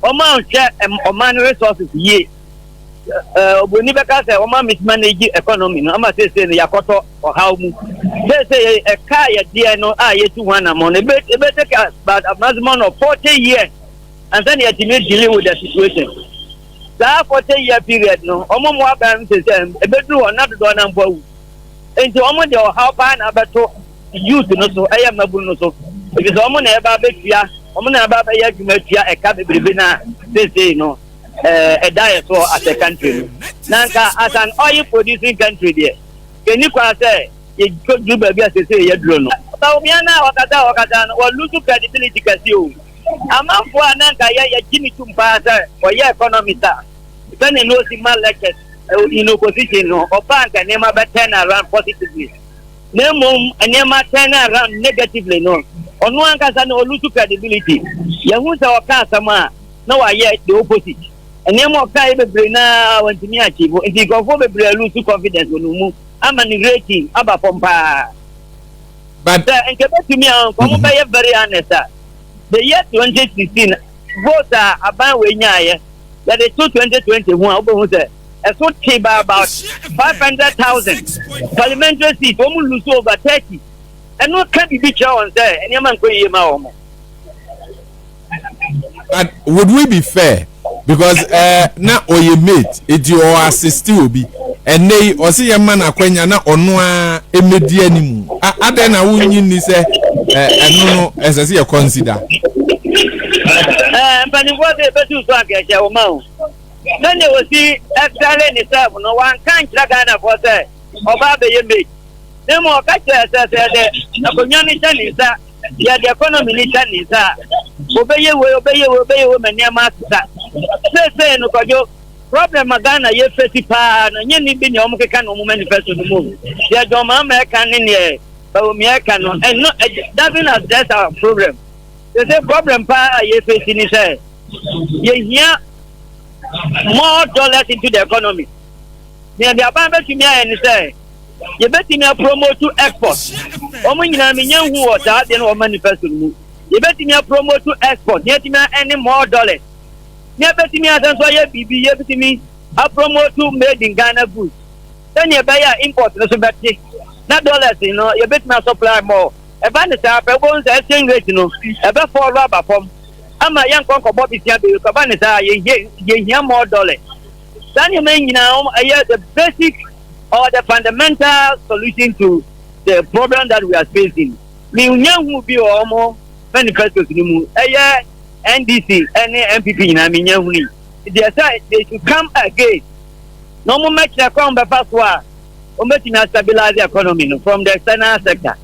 Oman share Oman resources ye. Obuni beka say Oman mismanage economy no. Ama say yakoto or how mu. Say a car ye dear no ye 200 money. It take about a maximum of 40 years. And then you have to deal with the situation. That 40-year period, no, Omo Mwabam says, a bedroom or not done and bow. And to Omo, your how pan about youth, no, so I am a buno. Because Omo never betia, Omo never betia, a cabina, they say, no, a diet for as a country. Nanka, as an oil producing country, there. Can you say, you could do baby as they say, you don't know. Bawumia, Wakata, or lose credibility, Casio. Among for Nanka, Jimmy Tumpasa, or your economist. Then you know, the man like in opposition or bank and never turn around positively. No more and never turn around negatively. No, on one case, no lose credibility. Yahuza or Kasama, no, I yet the opposite. And no more kind of brain now and to me achieve. If you go for the brain, lose confidence when you move. I'm an rating about Pompa. But and get back to me, I'm very honest. The year 2016 votes are about Winya, that is 2021. A so about 500,000 parliamentary seats, almost lose over 30. And what can be on there? And your man go. But would we be fair? Because now or you mate, it your assist will be. And they or see a man akwenya na onwa emedi animu. Adena wunyi say no as I see you consider. But it was a better to a woman. Then you will see excellent itself. No one can't Ghana for say about the mate. No more catcher says the community is that the economy is that. Obey women near master. Say no go problem Ghana ye festival and you need be your can manifesto to move. Yeah, your mama can in here, Bawumia can and not that that's our problem. There's a problem ye facing is you hear more dollars into the economy. Near the abandoned to me and say you bet me promote to export. Omen who was that then or manifesto move. You bet me promote to export, yet me any more dollars. You bet me as I BB, you bet me a promote to made in Ghana goods. Then you buy import, no better. Not dollars, you know, you bet me supply more. A bandit up, a bones exchange rate, you know, about 4 rubber from. I'm a young conquer Bobby Sabi, Cabanisa, you hear more dollars. Then you mean now, the basic or the fundamental solution to the problem that we are facing. Me will be almost manifesto to move. NDC, any NPP, I mean, they should come again. No more make their come by first war, or making us stabilize the economy from the external sector.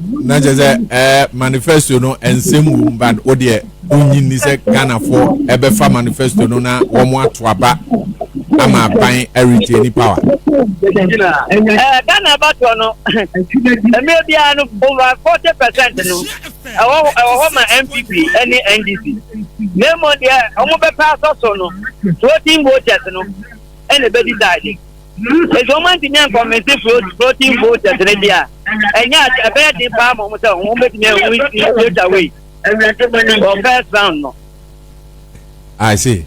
Najaza manifesto no and same bad odie unyi ni se Ghana for ebefa manifesto no na omo atoaba ama ban retain power. Ghana about no maybe over 40% no my MPP any NDC name on there omo be pass also no 14 voters no anybody died. It's almost in your floating voters there. And yet, a bad department won't make me away. Or first round. No. I see.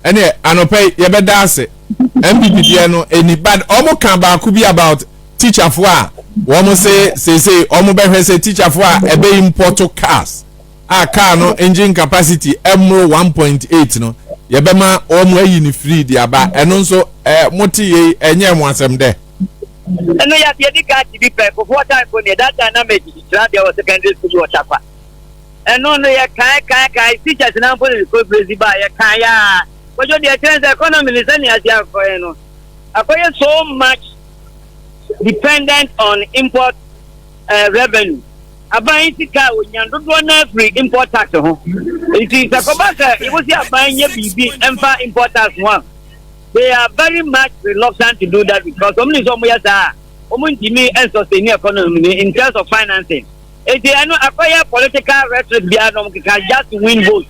And yeah, I no pay you better dance it. MPP no any bad almost can could be about teacher for one say almost say teacher for a be import cars. A car no engine capacity MO 1.8 no. Yebema almost in free the aba and also moti enye wansem there. And we have the card to be paid for what time for that dynamic there was secondary school or chapa. And only a kai teachers now put it go crazy by a kaya. But you the economy is any as you know. Acquire so much dependent on import revenue. Buying car when you don't want free import tax. It is a combat. It was your buying your BB and importers one. They are very much reluctant to do that because only some years are me and sustain economy in terms of financing. If they are not acquire political rhetoric, they are not just win votes.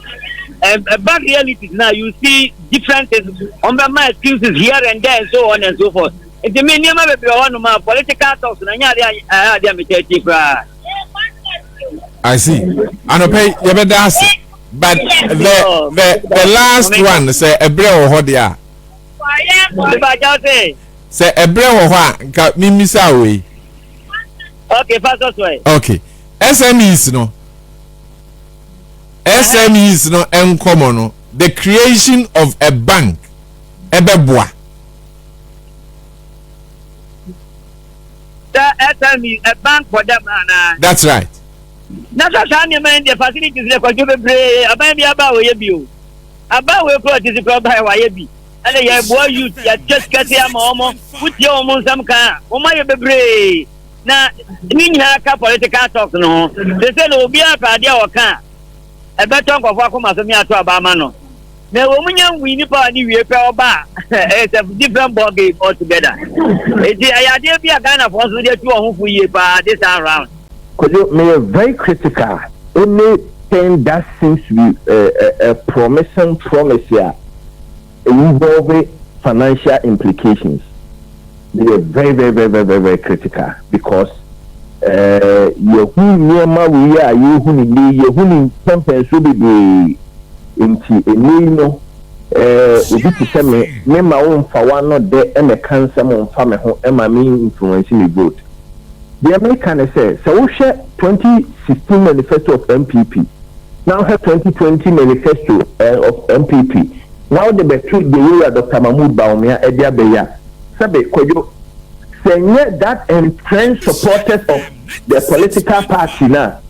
But reality now you see differences on my excuses here and there and so on and so forth. If the minimum of one political talks, I see. And pay you better but the last one say ebre wo ho dia say ebre wo ho a nka mimisa we okay fast way okay SMEs no enkomo no the creation of a bank ebeboa the SME a bank for them that's right. That's what I'm saying. The facilities they could be brave. About me about we be. About we could is the by why be. And they boy you just get your mama put your mom some car. Oh my be brave. Now mean have political talk no. They say no be a idea or can. A better talk of what come as me to Obama no. Now woman we need for any we pay ba. It's a different ball game altogether. It's the idea be a kind of also there to who for you pa this around. Because you may be very critical. Anything that seems to be a promise here involving financial implications, they are very critical because you who are you sometimes will be into me my own for one not there and a cancer on family home and my main influencing the vote. The American says, so we share 2016 manifesto of NPP. Now have 2020 manifesto of NPP. Now the between the way Dr. Mahmoud Bawumia Edia Beya. Sabe koyo senye that entrenched supporters of the political party now.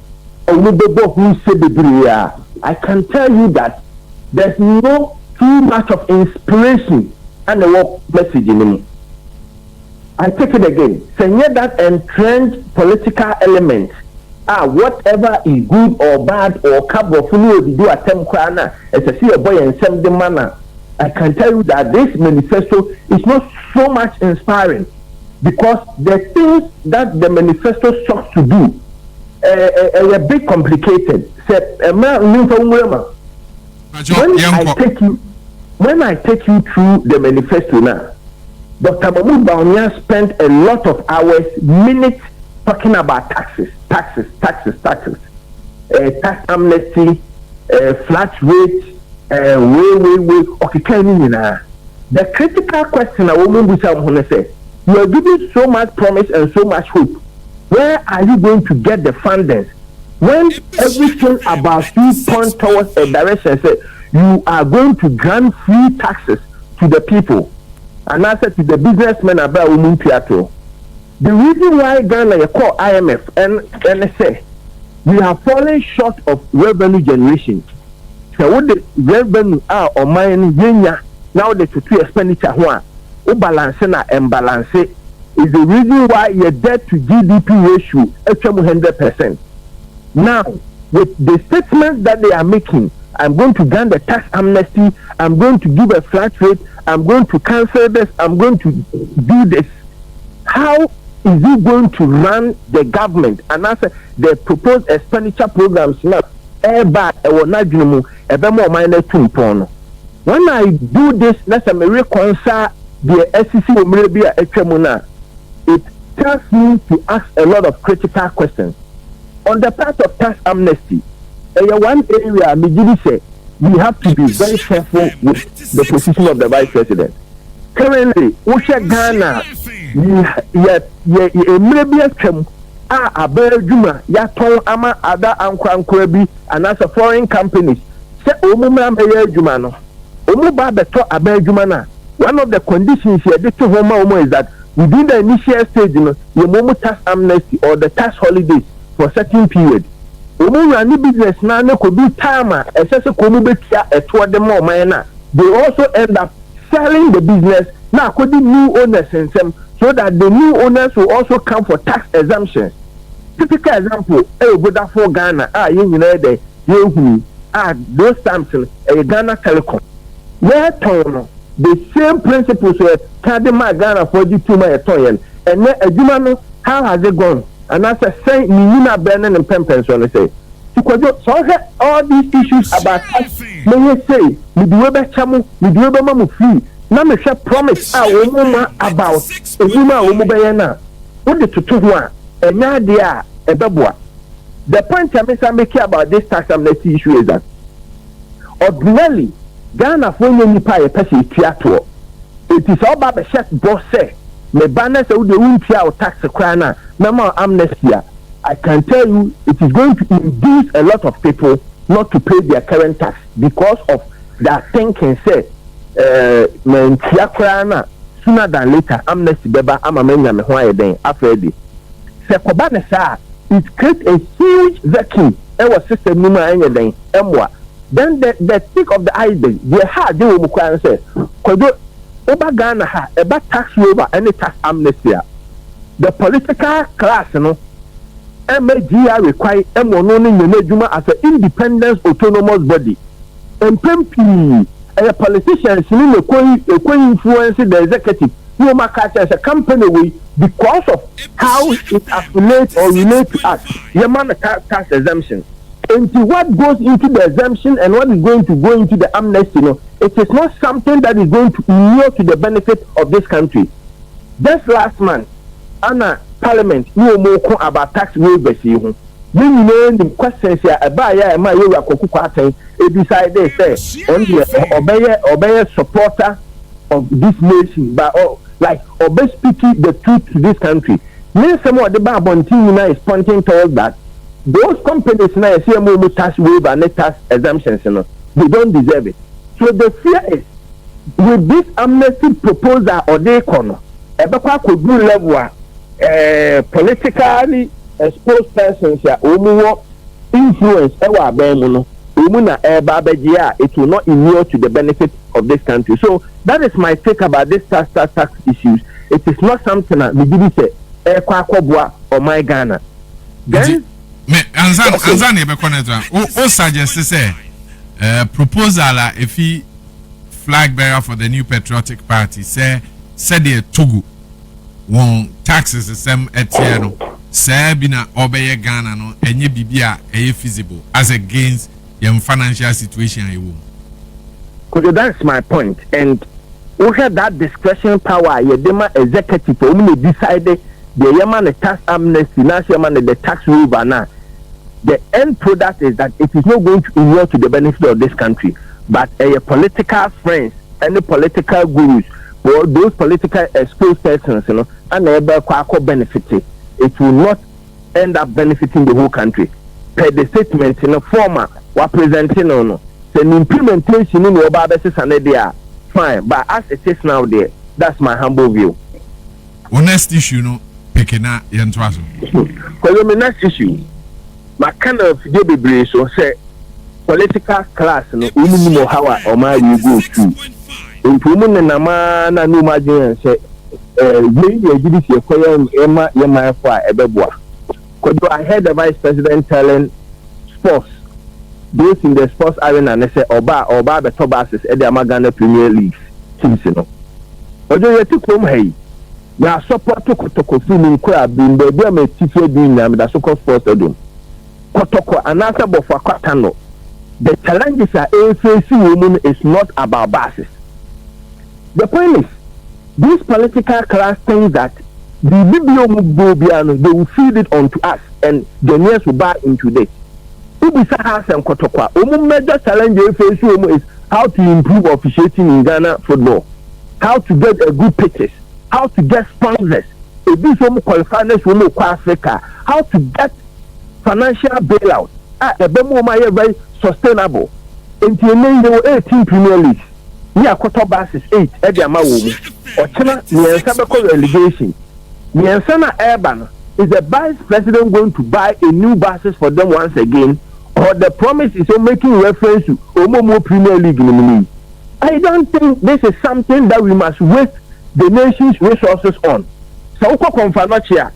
Who say the I can tell you that there's no too much of inspiration and the work message in him. I take it again. Senye that entrenched political element, whatever is good or bad or cabo funu do attempt krana, as I see a boy and some the manner. I can tell you that this manifesto is not so much inspiring because the things that the manifesto sought to do are a bit complicated. When I take you through the manifesto now, Dr. Mahmoud Bawumia spent a lot of hours, minutes talking about taxes, tax amnesty, flat rate, okay, the critical question I want to say, you are giving so much promise and so much hope. Where are you going to get the funding? When everything about you point towards a direction, say you are going to grant free taxes to the people. And I said to the businessmen about Wontumi. The reason why Ghana you call IMF and NSA, we are falling short of revenue generation. So what the revenue are or mine now the two expenditure one balance and imbalance is the reason why your debt to GDP ratio is 100%. Now with the statements that they are making, I'm going to grant the tax amnesty, I'm going to give a flat rate, I'm going to cancel this, I'm going to do this. How is he going to run the government? And as the proposed expenditure programs now, when I do this, let's say reconcile the SEC, it tells me to ask a lot of critical questions. On the part of tax amnesty, one area we have to be very careful with the position of the vice president. Currently, Usha Ghana, Juma, Yaton Ama Ada Ankwankwebi, and as a foreign companies, say Omuma Jumano, Omuba Beto Abe Jumana. One of the conditions here, this is that within the initial stage, you know, tax amnesty or the tax holidays for a certain period. Any business now could be timer, they also end up selling the business now could be new owners in them so that the new owners will also come for tax exemptions. Typical example, for Ghana, those stamps Ghana Telecom. Where the same principles were Kadima Ghana for G2 and then a Jumano, how has it gone? And as I say, Nina Brennan and Pempens when I say, so all these issues about us, may you say, we do a chamu, we do a mamu free. Now, me shall promise our woman about a woman Umubayana. What the Tutua, a Nadia, a Babua. The point I'm making about this tax amnesty issue is that ordinarily Ghana for any pie person theatre. It is all about the chef boss say me banner say the win pay tax crana normal amnesty. I can tell you it is going to induce a lot of people not to pay their current tax because of their thinking say men crana sooner than later amnesty beba amamenya me ho ayeden afedi se kobane sa it creates a huge vacuum our system no ma anyeden emwa. Then the thick of the iceberg they had they will kwan say kodo oba Ghana ha eba tax waiver any tax amnesty the political class no MGR require no ni as an independent autonomous body MPP a politicians ni the influence the executive no matter as a company we because of how it affiliates or relates to us man tax exemption. Into what goes into the exemption and what is going to go into the amnesty, it is not something that is going to inure to the benefit of this country. Just last month, Anna Parliament, you more about tax waivers. You know the questions here about my it decided say only obey supporter of this nation, but like obey speaking the truth to this country. Means some of the Bawumia is pointing towards that. Those companies now see more tax waiver and tax exemptions, they don't deserve it. So the fear is with this amnesty proposal or the economy, could do level politically exposed persons here, influence our bemuno, it will not inure to the benefit of this country. So that is my take about this tax issues. It is not something that we did say or my Ghana. Then me anzan e be connector o suggest say proposal if he flag bearer for the new patriotic party say the Togo won taxes system etie no say bi na obeye Ghana no enye bibia feasible as against your financial situation you. That's my point, and we have that discretion power yedema executive who decided the Yemen tax amnesty, national the tax waiver now. The end product is that it is not going to inure to the benefit of this country, but a political friends and the political gurus or those political exposed persons, and able benefit it will not end up benefiting the whole country. Per the statement in a former what presenting on the implementation in your basis and they are fine, but as it is now there, that's my humble view. Next issue, Pekina Yantwaso. Because the next issue, my kind of baby so say political class no know how or my you go to. In women and a man and no margin say maybe a GDC acquire Emma for a beboa. I heard the vice president telling sports, those in the sports arena, and they say Oba the Tobasis at the Amagana Premier League teams. But you took home hey. We are support to feeling crab in the Burma Tifa doing them the so-called sports stadium. Kotoko another for Katano. The challenges are facing women is not about basis. The point is, this political class thinks that the BBO they will feed it onto us and the news will buy into this. Ubisa has and Kotoko. Major challenge they face is how to improve officiating in Ghana football, how to get a good pitches, how to get sponsors, if this woman qualifiers will look Africa, how to get financial bailout. The Bemo very sustainable. Until there were 18 Premier Leagues. Near quarter basis 8 at the Amawu. Or China, near Sabaco relegation. Near Sana Urban is the vice president going to buy a new basis for them once again, or the promise is making reference to Omomo Premier League in the league. I don't think this is something that we must waste the nation's resources on. So, Konfanochia,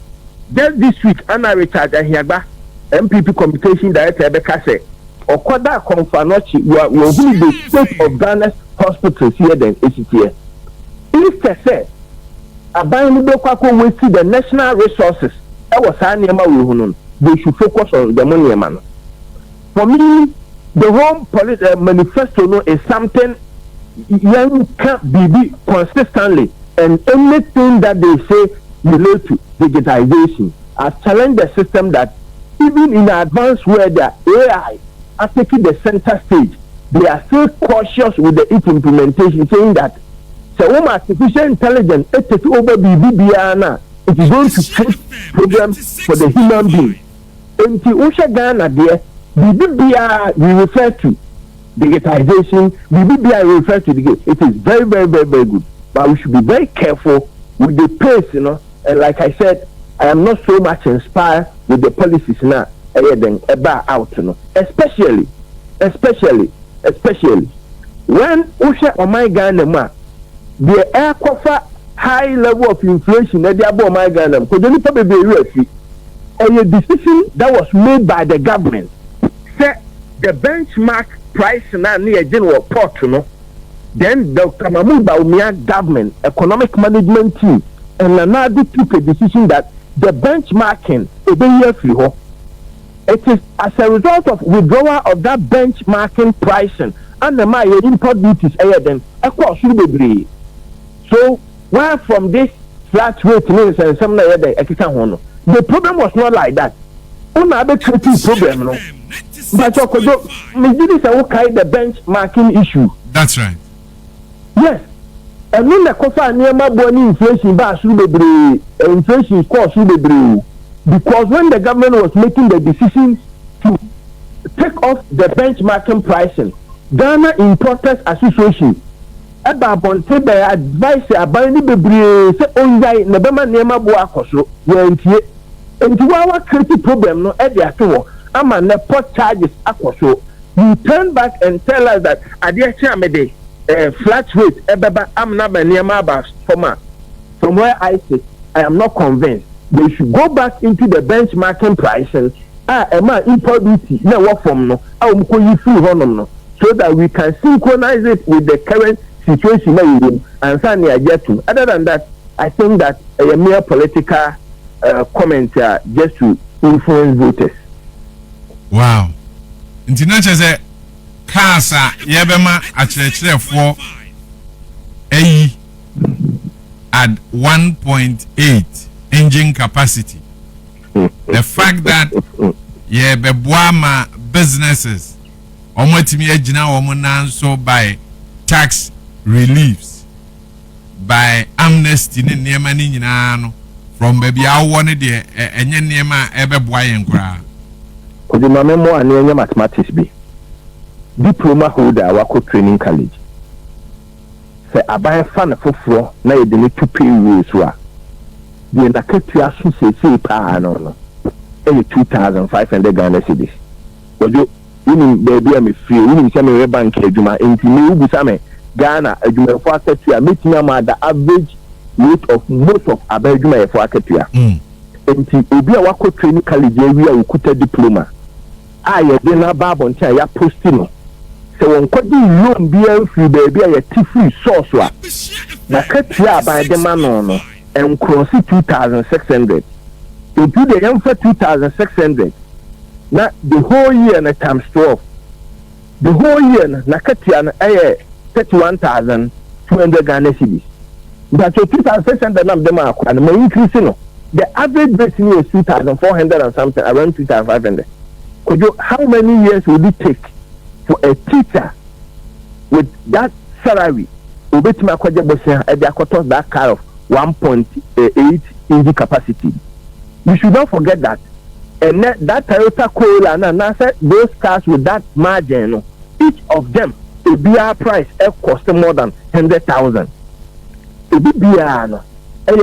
just this week, Anna Richard and Hiagba, NPP Communication Director, Rebecca said, Okoda Konfanochi will be the state of Ghana's hospitals here than ACTA. If they say, Abayani will see the national resources, they should focus on the money, man. For me, the whole manifesto is something young can't be consistently. And anything that they say relate to digitization, I challenge the system that even in advanced where the AI are taking the center stage, they are still cautious with its implementation, saying that so artificial intelligence it takes over BBBR, it is going to create problems for the human being. Until Usha Ghana there, BBBR we refer to digitization, BBBR we refer to it is very, very, very, very good. But we should be very careful with the pace, and like I said, I am not so much inspired with the policies now, out, especially when Usha or my Ghana, the air cover high level of inflation that they are my Ghana, because the people be real. A decision that was made by the government set the benchmark price now near general port, then Dr. Bawumia government economic management team and another took a decision that the benchmarking it is as a result of withdrawal of that benchmarking pricing and the my import duties then across the so where from this flat rate means and some the problem was not like that. On a creative problem, no. But this is the benchmarking issue. That's right. Yes. And when the coffee near my body inflation inflation cost because when the government was making the decision to take off the benchmarking pricing, Ghana Importers Association about Bontebe advice about the Bibri say only Nebema Nema Boakoso were into our creative problem no at the I'm a nepot charges akwaso. You turn back and tell us that adia chamede flat rate ebeba am na near about from where I sit, I am not convinced. They should go back into the benchmarking pricing. Import duty na work from no so that we can synchronize it with the current situation and to. Other than that, I think that a mere political comment just to influence voters. Wow. International say Kasa Yabema actually for a at 1.8 engine capacity. The fact that Yabema businesses so by tax reliefs, by amnesty from baby I wanted the Enyema Ebe Boyen. Could the memo and any mathematics be? Diploma holder, Wako Training College. Say, I buy a fan of floor, now you need to pay rules. The Nakatia say, no, 2,500 Ghana cedis. But you baby, I'm free, you some bank, Juma, and me, Ghana, a Juma for a meeting the average rate of most of Abedjuma for Akatia. And to be a Wako Training College area who could diploma. I did not bab until I posting. So on could loan be free baby a free source. Nakatia by the man and cross 2,600. If you the young for 2,600, not the whole year and a times 12. The whole year, Nakatia 31,200 Ghana cedis. That's 2,600 of them are and more increasing. The average rate is 2,400 and something, around 2,500. Could you, how many years would it take for a teacher with that salary to bet my at that kind of 1.8 engine capacity? You should not forget that. And that Toyota Corolla and those cars with that margin, each of them, a BR price cost more than 100,000. A BR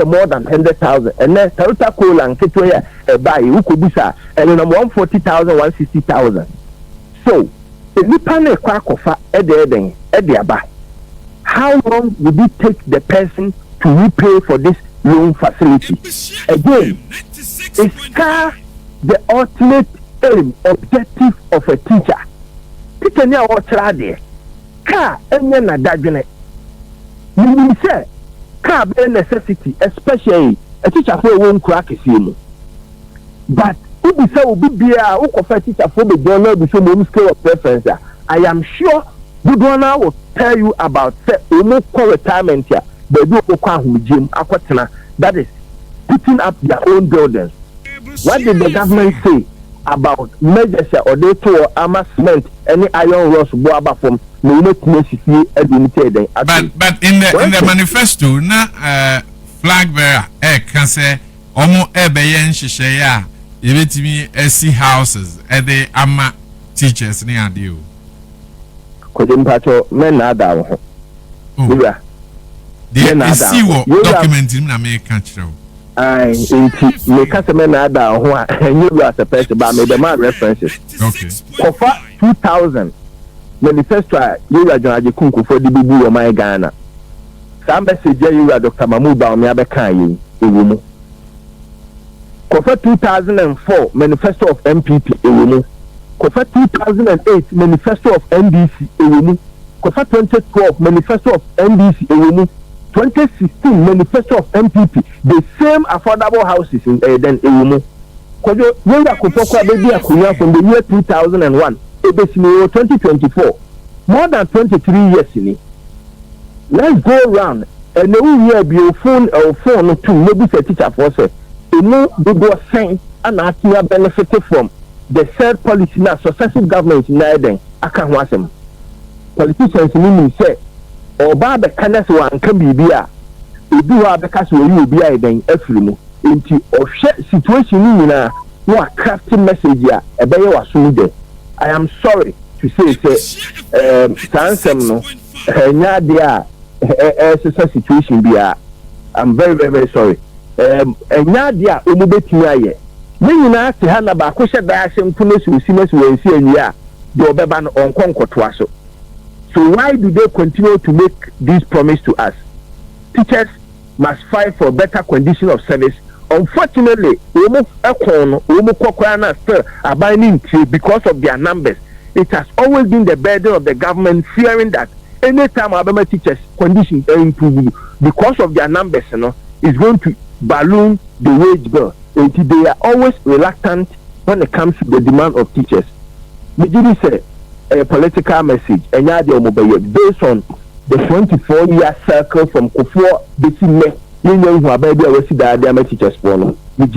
more than 100,000, and then Toyota Corolla and Kitwaya buy who could be and then 140,000, 160,000. So, if you pan a crack of at the buy, how long would it take the person to repay for this loan facility? Again, is car the ultimate aim, objective of a teacher? Teacher near what there. Car and then a dagger. You will say, car be necessity, especially a teacher who won't crack his him. But if we say we be a who offer teacher for the donor be some scale of preference, I am sure the donor will tell you about almost retirement here. They do gym that is putting up their own buildings. What did the government say? about measures or they to ama cement any iron rods bo aba from no make city admitted. But in the manifesto na flag bearer can say omo ebeyen hihye ya yebetimi AC houses the ama teachers ni ade o ko mpacho men na ada ho yeah the AC wo document ni na me kan kire o ai inti me ka se men na ada ho a enyu as a person ba me the man references okay kofa 2000 manifesto you are John Ajekunku for the bibu o my Ghana some message you are Dr. Mahmoud Bawumia be kan yi ewu kofa 2004 manifesto of NPP ewu kofa 2008 manifesto of NDC ewu kofa 2012 manifesto of NDC ewu 2016 manifesto of NPP the same affordable houses in then ewu kojo yenga kopokwa bebi akunya from the year 2001 ebesimi 2024 more than 23 years ni let's go around and we hear be phone to maybe say teacher for say no go saying and actually benefited from the third policy now successive government in Eden aka ho asem politicians mean say oba be kanas wan ka bibia ebi wa be kaso yi obi Eden afiri mu enti ohwe situation ni na no a crafty message ya ebe ye waso de I am sorry to say sansem no nya de a situation bia I'm very very very sorry enya dia omu betumi aye nyina ate ha na ba ko hye da ahye mpuno si osimesi wansi anwia de obeba no onkonkoto aso. So why do they continue to make this promise to us? Teachers must fight for better condition of service. Unfortunately, omu ekon omu kokwa na still abiding because of their numbers. It has always been the burden of the government fearing that anytime our teachers conditions are improving because of their numbers, is going to balloon the wage bill. And they are always reluctant when it comes to the demand of teachers. We did say a political message, and based on the 24-year circle from Kofo Betime, who are baby I see that they are teachers for no. We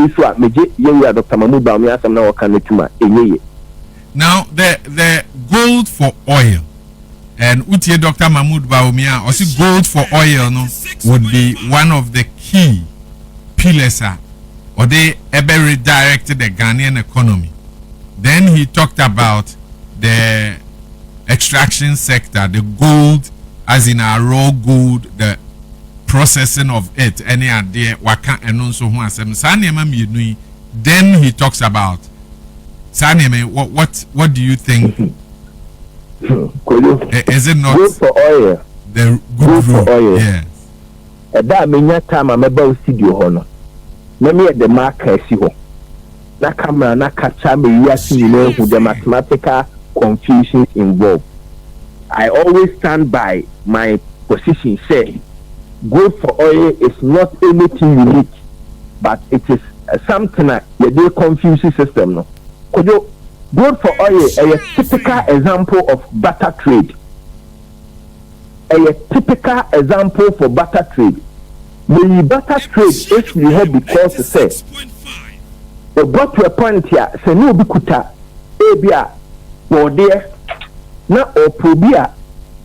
swap Dr. Mahmoud Bawumia some now can now the gold for oil. And Utie Dr. Mahmoud Bawumia, also gold for oil would be one of the key pillars or they ever redirected the Ghanaian economy. Then he talked about the extraction sector, the gold as in our raw gold, the processing of it, any idea waka and also then he talks about what do you think? Is it not good for oil? The good for oil. Yes. That means time I'm about studio honor. Me at the market see ho. Na camera na capture me you see with the mathematical confusion involved. I always stand by my position. Say, good for oil is not anything unique, but it is something that the confusing system. No, good for oil is a typical example of butter trade. A typical example for butter trade. The butter trade is we have because to say, we got to a point here. Say no bikuta, ebia, or there, na or probia,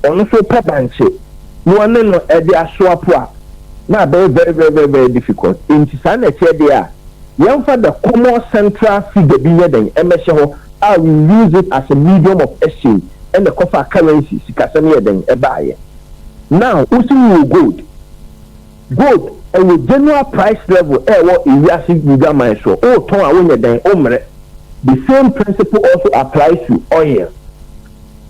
on so pebanche. No one no edia swapua. Na very very very very very difficult. In Tisana there, young for the common central figure being then MSHO. I will use it as a medium of exchange and the copper currency sikasani then a buyer. Now, also gold. Gold and the general price level what is yasi yuga so oh ton awon then omre. The same principle also applies to oil.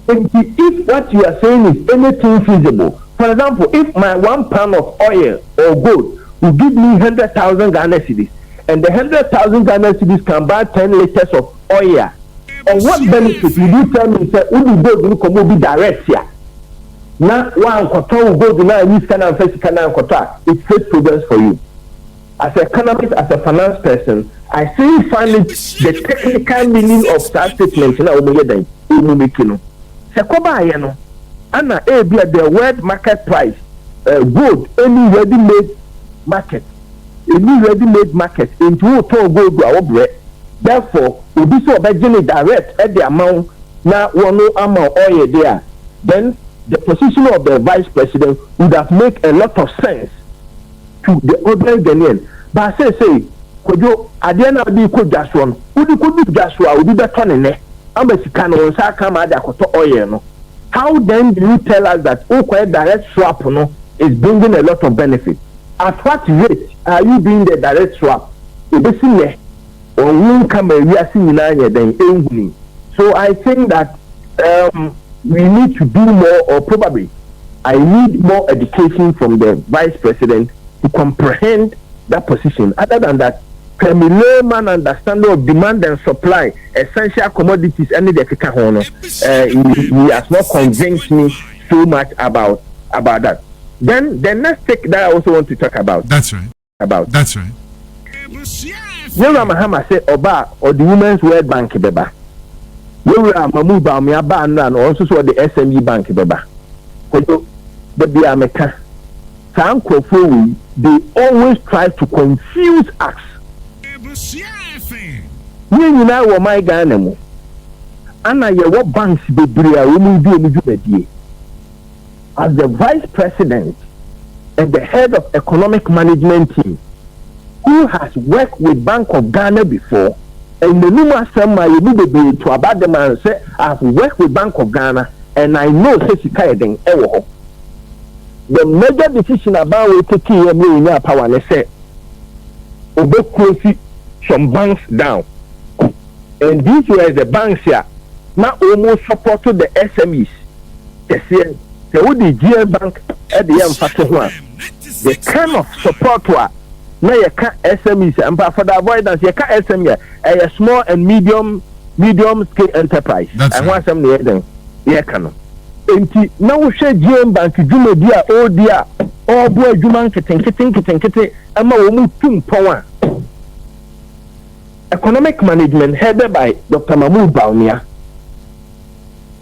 If what you are saying is anything feasible, for example, if my 1 pound of oil or gold will give me 100,000 Ghana cedis, and the 100,000 Ghana cedis can buy 10 liters of oil. And what benefit will you tell me say we go to come be direct here? Now one control go to now use can and face can and it creates problems for you. As an economist, as a finance person, I still find it the technical meaning of that statement na omoye den se ko ba ye no ana e be the world market price gold any ready made market into to gold a obre Therefore, if this is direct at the amount now one no amount oil there, then the position of the vice president would have made a lot of sense to the ordinary Ghanaian. But I say, could you at the end of the could just one? Would you could just would be better in there? I'm a Sikano, Sakama, the oil. How then do you tell us that direct swap is bringing a lot of benefit? At what rate are you doing the direct swap? So I think that we need to do more, or probably I need more education from the vice president to comprehend that position. Other than that, from a layman understanding of demand and supply, essential commodities, any the he has not convinced me so much about that. Then the next thing that I also want to talk about. That's right. That's right. Yura Mahama said Oba or the Women's World Bank beba. Yura Mamu Bawumia ban and also saw the SME Bank beba. Kodo the Biameka. Sanko they always try to confuse us. You know what my Ghana and I what banks be do as the vice president and the head of economic management team who has worked with Bank of Ghana before, and the numerous time to about them and say I've worked with Bank of Ghana and I know the major decision about we taking a power and say close some banks down, and these were the banks here now almost supported the SMEs. The GM Bank at the end the kind of support now you can't SMEs and for the avoidance you can't SME a small and medium scale enterprise. That's and right. want some then yeah can now we share GM Bank Juma dia oh dear oh boy Juma kitten ama womu tum power economic management headed by Dr. Mahmoud Bawumia.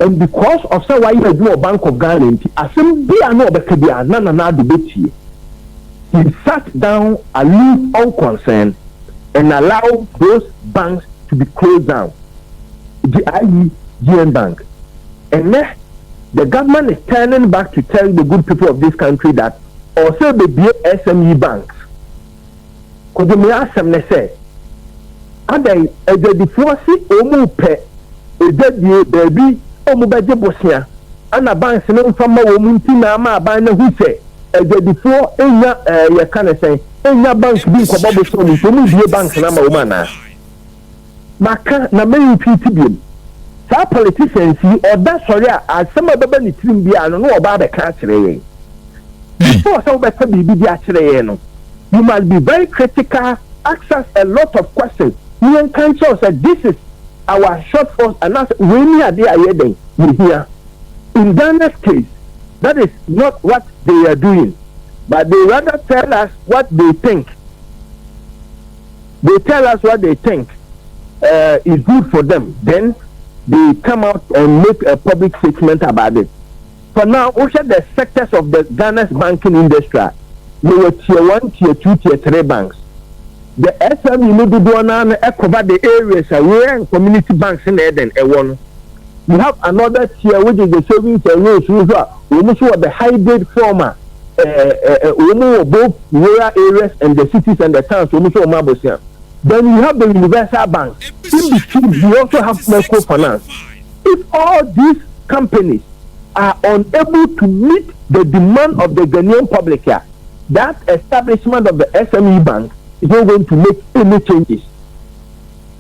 And because of so why you do a Bank of Ghana, as some be a no becabia, nana debate he sat down aloof, unconcerned, and allowed those banks to be closed down. The GM Bank. And then the government is turning back to tell the good people of this country that also the SME banks. Because they ask them, they say, and then the force omu pe, baby. Omubaje Bosnia ana banks no fama wo munti na ma ban na hu se before enya ya kana say enya bank bi ko babo so ni so mu die bank na ma wo mana maka na me repeat bi sa politicians yi oda sorry a asema baba ni trim bi ano no oba be ka kire yen before so be ka bi bi a kire yen no you must be very critical, ask us a lot of questions. You can say this is our shortfalls, and that's when we are there, we hear. In Ghana's case, that is not what they are doing, but they rather tell us what they think. They tell us what they think is good for them. Then they come out and make a public statement about it. For now, also the sectors of the Ghana's banking industry, they were tier 1, tier 2, tier 3 banks. The SME may be doing cover the areas where community banks in Eden. We have another tier which is the savings and loans. We must have the hybrid former. We move both rural areas and the cities and the towns. We must have then we have the universal banks. In between, we also have microfinance. If all these companies are unable to meet the demand of the Ghanaian public here, that establishment of the SME bank is not going to make any changes.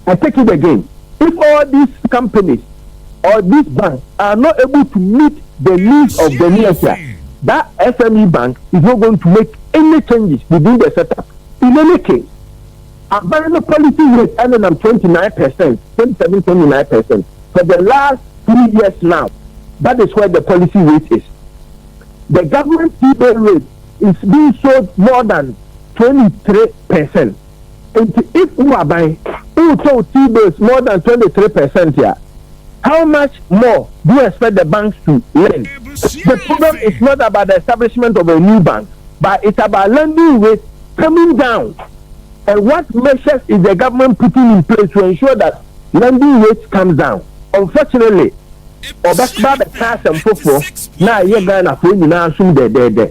I take it again. If all these companies or these banks are not able to meet the needs of the nation, that SME bank is not going to make any changes within the setup. In any case, available policy rate ended on 29%, 27-29% for the last 3 years now. That is where the policy rate is. The government T-bill rate is being sold more than 23%. And if we are buying T-bills more than 23% here, how much more do you expect the banks to lend? The problem is not about the establishment of a new bank, but it's about lending rates coming down. And what measures is the government putting in place to ensure that lending rates comes down? Unfortunately, Obasba the cash and fofo now you're gonna for you now soon there.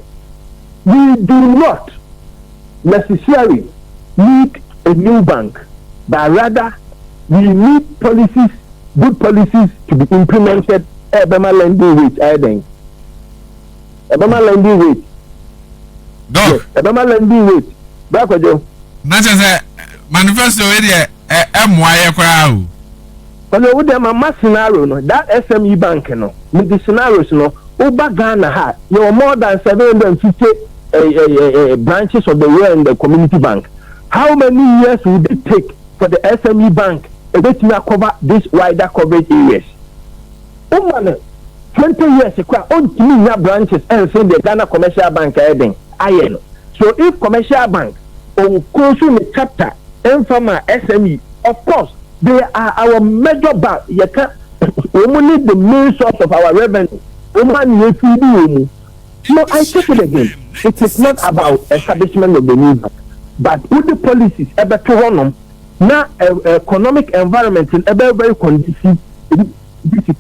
We do not necessarily need a new bank, but rather we need policies, good policies to be implemented. Ebema lending rate, Ebema lending rate. Dog. Ebema lending rate. Back with you. Not as a manifesto area, MY crowd. But I would have a scenario, no, that SME bank, no, with the scenarios, no, Uba Ghana had, you are more than 750 branches of the world in the community bank. How many years would it take for the SME bank to cover this wider coverage areas? 20 years, only branches and send the Ghana commercial bank heading. So if commercial bank or consumer chapter and from our SME, of course, they are our major bank. We need the main source of our revenue. No, I take it again. It is not about establishment of the new bank, but with the policies about to run now economic environment in very conducive. This is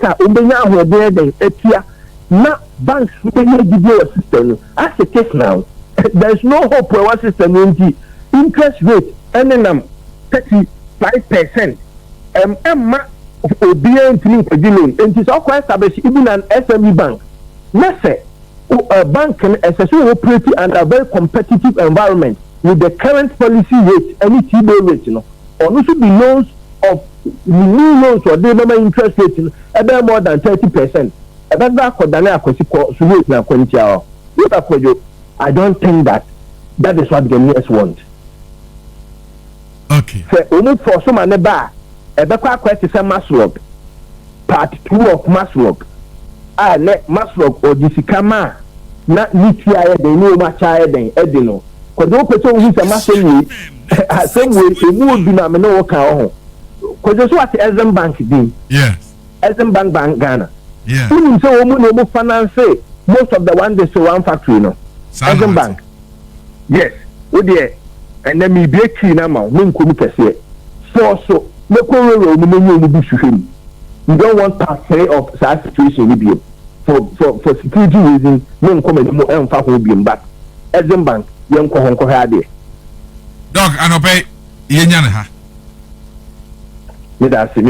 now banks give you a system. As it is now, there is no hope for one system. Interest rate ending 35%. Emma obedient to loan. It is all quite established even an SME bank. Let's say a bank can operate under a very competitive environment with the current policy rate, any T-bill rate, or also the loans of new loans or the interest rate about more than 30%. I don't think that is what Ghanaians want. Okay. So only for some and a question is a Maslow. Part 2 of Maslow. Maslow or Disikama. Not Nitia, they know much higher than Edino. Because no person who is a Maslow, same way, it would be not no account. Because that's what the Ezem Bank did. Yes. Ezem Bank Ghana. Yeah. So finance most of the one they so one factory, no. Ezem Bank. Yes. Oh dear. And then me be a key now, no communicate. So no correlate we don't want to say of such situation with you. For security reasons, no comment more and far will be but Ezem Bank, young Kohonko had it. Dog, I don't pay Yenyan. Let us see.